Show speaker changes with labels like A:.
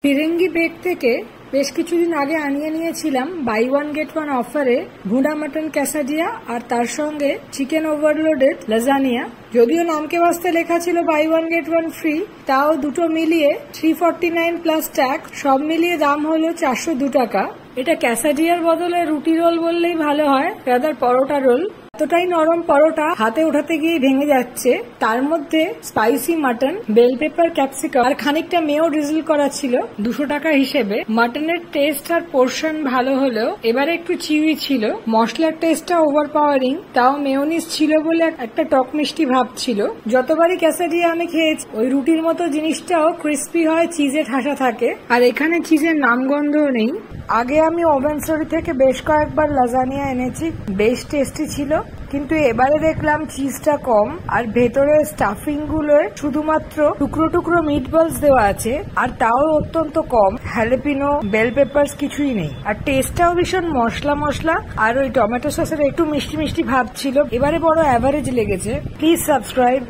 A: ফিরেঙ্গি bake থেকে বেশ কিছুদিন আগে আনিয়ে নিয়েছিলাম বাই ওয়ান গেট ওয়ান অফারে ভুনা মাটন ক্যাসাডিয়া আর তার সঙ্গে চিকেন ওভারলোডেড লাজানিয়া। যদিও নামকে বাস্তে লেখা ছিল buy one get one free, তাও দুটো মিলিয়ে 349 প্লাস ট্যাক্স, সব মিলিয়ে দাম হলো 402 টাকা। এটা ক্যাসাডিয়ার বদলে রুটি রোল বললেই ভালো হয়, রাদার পরোটা রোল। এতটাই নরম পরোটা, হাতে ওঠাতে গিয়ে ভেঙে যাচ্ছে। তার মধ্যে spicy mutton, bell pepper, capsicum আর খানিকটা মেও ড্রিজল করা ছিল 200 টাকা হিসেবে। মাটনের টেস্ট আর পোর্শন ভালো হলেও এবারে একটু চিউই ছিল। মশলার টেস্টটা ওভার পাওয়ারিং, তাও মেয়োনিজ ছিল বলে একটা টক মিষ্টি ভাব ছিল। যতবারই ক্যাসাডিয়া আমি খেয়েছি ওই রুটির মতো জিনিসটাও ক্রিস্পি হয়, চিজে ঠাসা থাকে, আর এখানে চিজের নামগন্ধও নেই। আগে আমি ওভেনসরি থেকে বেশ কয়েকবার লাজানিয়া এনেছি, বেশ টেস্টি ছিল, কিন্তু এবারে দেখলাম চিজটা কম আর ভেতরের স্টাফিং গুলোর শুধুমাত্র টুকরো টুকরো মিটবলস দেওয়া আছে, আর তাও অত্যন্ত কম। হ্যালাপিনো, বেল পেপারস কিছুই নেই, আর টেস্টটাও ভীষণ মশলা মশলা, আর ওই টমেটো সসের একটু মিষ্টি মিষ্টি ভাব ছিল। এবারে বড় অ্যাভারেজ লেগেছে। Please subscribe.